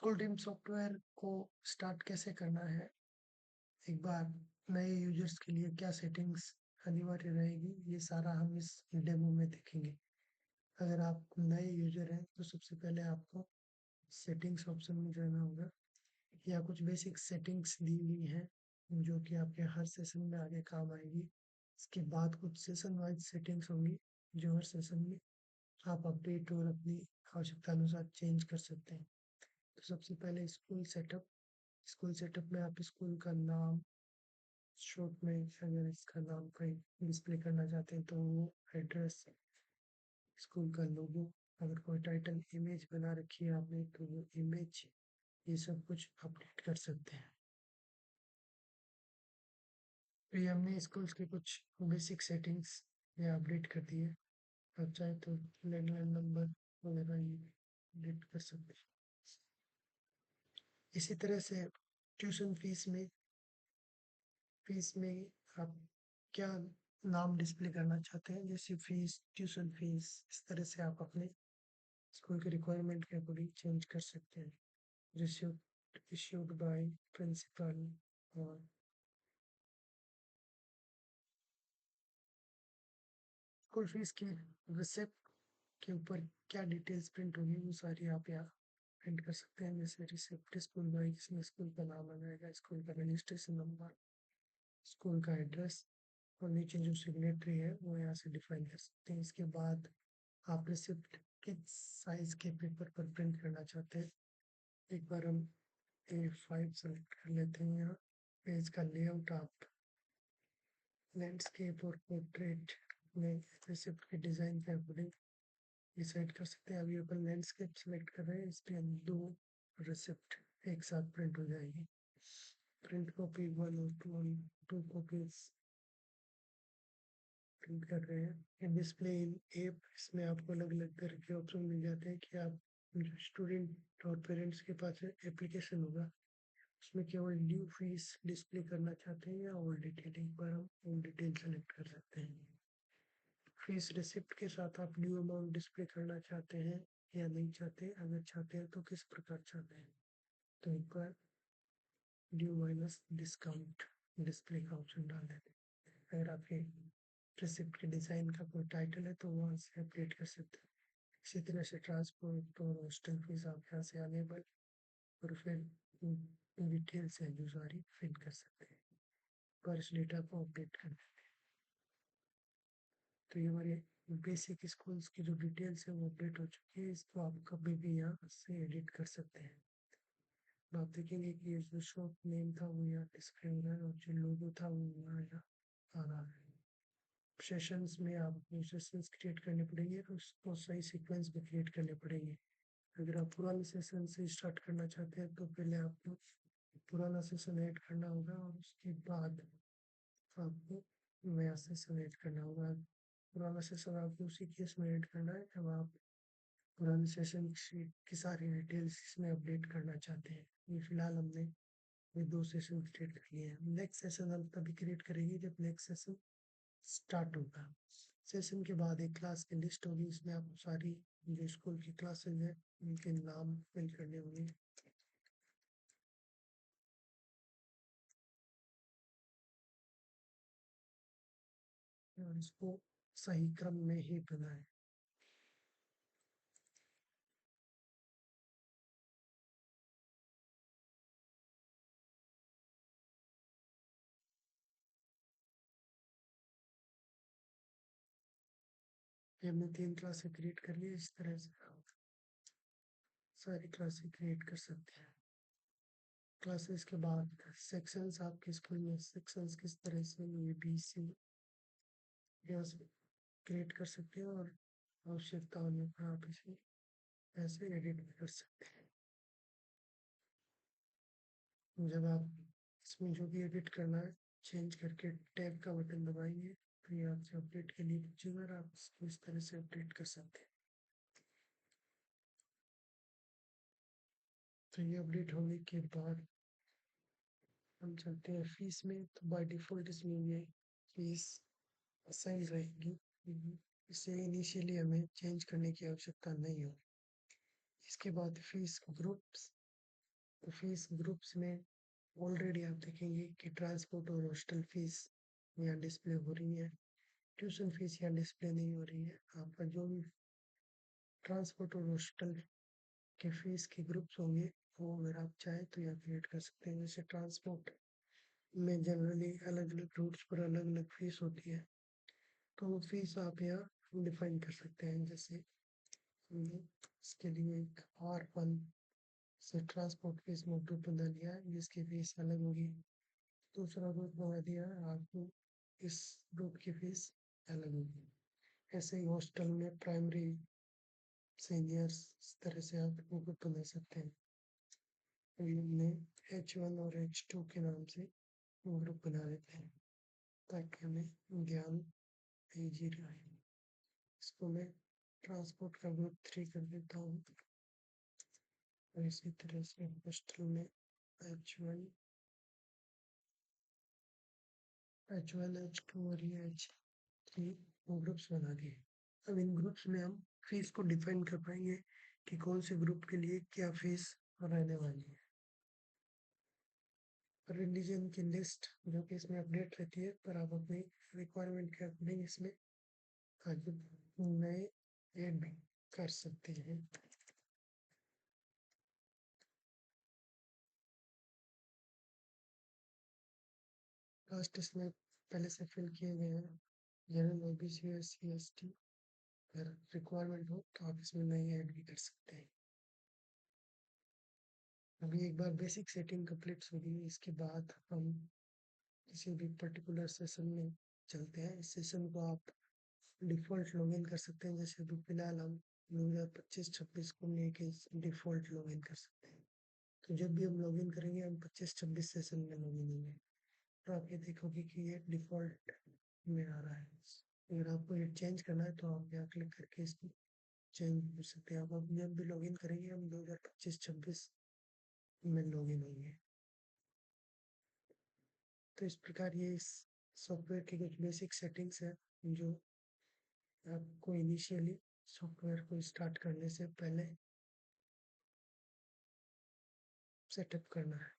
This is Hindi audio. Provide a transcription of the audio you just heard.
स्कूल टीम सॉफ्टवेयर को स्टार्ट कैसे करना है। एक बार नए यूजर्स के लिए क्या सेटिंग्स अनिवार्य रहेगी, ये सारा हम इस डेमो में देखेंगे। अगर आप नए यूजर हैं तो सबसे पहले आपको सेटिंग्स ऑप्शन में जाना होगा। या कुछ बेसिक सेटिंग्स दी हुई हैं जो कि आपके हर सेशन में आगे काम आएगी। इसके बाद कुछ सेशन वाइज सेटिंग्स होंगी जो हर सेशन में आप अपडेट और अपनी आवश्यकता अनुसार चेंज कर सकते हैं। तो सबसे पहले स्कूल सेटअप में आप स्कूल का नाम, शॉर्ट में अगर इसका नाम कहीं डिस्प्ले करना चाहते हैं तो वो एड्रेस, स्कूल का लोगो, अगर कोई टाइटल इमेज बना रखी है आपने तो वो इमेज, ये सब कुछ अपडेट कर सकते हैं। तो ये हमने स्कूल्स के कुछ बेसिक सेटिंग्स ये अपडेट कर दिए। आप चाहे तो लैंडलाइन नंबर वगैरह ये अपडेट कर सकते हैं। इसी तरह से ट्यूशन फीस में आप क्या नाम डिस्प्ले करना चाहते हैं, जैसे फीस, ट्यूशन फीस, इस तरह से आप अपने स्कूल के रिक्वायरमेंट के अकॉर्डिंग चेंज कर सकते हैं। रिसीव्ड इश्यूड बाय प्रिंसिपल, और स्कूल फीस की रिसिप्ट के ऊपर क्या डिटेल्स प्रिंट होगी वो सारी आप यहाँ प्रिंट कर सकते हैं। जैसे रिसिप्ट स्कूल बाई, इसमें स्कूल का नाम आ जाएगा, स्कूल का रजिस्ट्रेशन नंबर, स्कूल का एड्रेस, और नीचे जो सिग्नेटरी है वो यहाँ से डिफाइन कर सकते हैं। इसके बाद आप रिसिप्ट किस साइज के पेपर पर प्रिंट करना चाहते हैं। एक बार हम A5 सेलेक्ट कर लेते हैं। यहाँ पेज का लेआउट आप लैंडस्केप और पोर्ट्रेट में रिसिप्ट के डिजाइन के अकॉर्डिंग डिसाइड कर सकते हैं। अभी अपन लैंडस्केप सेलेक्ट कर रहे हैं, इस पे हम दो रिसिप्ट एक साथ प्रिंट हो जाएगी। प्रिंट कॉपी 1 और 2 कॉपीज प्रिंट कर रहे हैं। डिस्प्ले इन ऐप, इसमें आपको अलग अलग तरह के ऑप्शन मिल जाते हैं कि आप जो स्टूडेंट और पेरेंट्स के पास एप्लीकेशन होगा उसमें केवल ड्यू फीस डिस्प्ले करना चाहते हैं या ऑल डिटेल, एक बार हम ऑल डिटेल सेलेक्ट कर सकते हैं। फीस रिसिप्ट के साथ आप ड्यू अमाउंट डिस्प्ले करना चाहते हैं या नहीं चाहते, अगर चाहते हैं तो किस प्रकार चाहते हैं। तो एक बार ड्यू माइनस डिस्काउंट डिस्प्ले का ऑप्शन डाल देते हैं। अगर आपके रिसिप्ट के डिज़ाइन का कोई टाइटल है तो वहाँ से अपडेट कर सकते हैं। इसी तरह से ट्रांसपोर्ट और हॉस्टल फीस आप यहाँ से अनेबल और फिर डिटेल्स है जो सारी फिल कर सकते हैं। पर्स डेटा को अपडेट करना। तो ये हमारे बेसिक स्कूल्स की जो डिटेल्स है वो अपडेट हो चुकी है। इसको आप कभी भी यहाँ से एडिट कर सकते हैं। तो आप देखेंगे कि ये जो शॉप नेम था वो यहाँ डिस्प्ले हो रहा है और जो लोगो था वो यहाँ आ रहा है। सेशंस में आपको सेशंस क्रिएट करने पड़ेंगे और उसको सही सीक्वेंस में क्रिएट करने पड़ेंगे। अगर आप पुराने सेशन से स्टार्ट करना चाहते हैं तो पहले आपको पुराना सेशन ऐड करना होगा और उसके बाद आपको नया सेशन ऐड करना होगा। पुराना सेशन आपको उसी केस में ऐड करना है जब आप पुराने सेशन की सारी डिटेल्स इसमें अपडेट करना चाहते हैं। ये फिलहाल हमने ये दो सेशन क्रिएट कर लिए हैं। नेक्स्ट सेशन हम तभी क्रिएट करेंगे जब नेक्स्ट सेशन स्टार्ट होगा। सेशन के बाद एक क्लास की लिस्ट होगी, इसमें आपको सारी जो स्कूल की क्लासेज हैं उनके नाम फिल करने होंगे। और इसको सही क्रम में ही बनाएं। ये हमने 3 क्लासें क्रिएट कर ली। इस तरह से आप सारी क्लासें क्रिएट कर सकते हैं। क्लासेस के बाद सेक्शंस, आपके स्कूल में सेक्शंस किस तरह से ABC यहाँ से क्रिएट कर सकते हैं और आवश्यकता होने पर आप इसे ऐसे एडिट भी कर सकते हैं। जब आप इसमें जो भी एडिट करना है चेंज करके टैब का बटन दबाएंगे तो ये आपसे अपडेट के लिए पूछेगा और आप इसको इस तरह से अपडेट कर सकते हैं। तो ये अपडेट होने के बाद हम चलते हैं फीस में। तो बाय डिफॉल्ट इसमें ये फीस असाइन रहेगी। इसे इनिशियली हमें चेंज करने की आवश्यकता नहीं होगी। इसके बाद फीस ग्रुप्स, तो फीस ग्रुप्स में ऑलरेडी आप देखेंगे कि ट्रांसपोर्ट और हॉस्टल फीस यहाँ डिस्प्ले हो रही है, ट्यूशन फीस यहाँ डिस्प्ले नहीं हो रही है। आपका जो भी ट्रांसपोर्ट और हॉस्टल के फीस के ग्रुप्स होंगे वो अगर आप चाहें तो यहाँ क्रिएट कर सकते हैं। जैसे ट्रांसपोर्ट में जनरली अलग अलग रूट्स पर अलग अलग फीस होती है, तो वो फीस आप यहाँ डिफाइन कर सकते हैं। जैसे हमने इसके लिए एक R1 से ट्रांसपोर्ट फीस मॉड्यूल बना लिया है जिसकी फीस अलग होगी, दूसरा रूट बना दिया है आपको, इस रूट की फीस अलग होगी। ऐसे ही हॉस्टल में प्राइमरी सीनियर्स इस तरह से आप ग्रुप बना सकते हैं। अभी हमने H1 और H2 के नाम से ग्रुप बना देते हैं ताकि हमें ज्ञान ईजी रहे। इसको मैं ट्रांसपोर्ट का ग्रुप 3 कर देता हूँ और इसी तरह से हॉस्टल में H1 H2 और ये H3 ग्रुप्स बना दिए। अब इन ग्रुप्स में हम फीस को डिफाइन कर पाएंगे कि कौन से ग्रुप के लिए क्या फीस रहने वाली है। रिलीजन की लिस्ट जो कि इसमें अपडेट रहती है, पर आप अपनी रिक्वायरमेंट के अकॉर्डिंग इसमें आगे नए ऐड भी कर सकते हैं। कास्ट इसमें पहले से फिल किए गए हैं, जनरल OBC SC ST। अगर रिक्वायरमेंट हो तो आप इसमें नए ऐड भी कर सकते हैं। अभी एक बार बेसिक सेटिंग कंप्लीट हो गई, इसके बाद हम किसी भी पर्टिकुलर सेशन में चलते हैं। इस सेशन को आप डिफ़ॉल्ट लॉगिन कर सकते हैं। जैसे अभी फिलहाल हम 2025-26 को लेके डिफ़ॉल्ट लॉगिन कर सकते हैं। तो जब भी हम लॉगिन करेंगे हम 25-26 सेशन में लॉगिन होंगे, तो आप ये देखोगे कि ये डिफ़ॉल्ट में आ रहा है। अगर आपको ये चेंज करना है तो आप यहाँ क्लिक करके इसको चेंज कर सकते हैं। आप अब जब भी लॉगिन करेंगे हम 2025-26 में लॉगिन होंगे। तो इस प्रकार ये इस सॉफ्टवेयर की कुछ बेसिक सेटिंग्स है जो आपको इनिशियली सॉफ्टवेयर को स्टार्ट करने से पहले सेटअप करना है।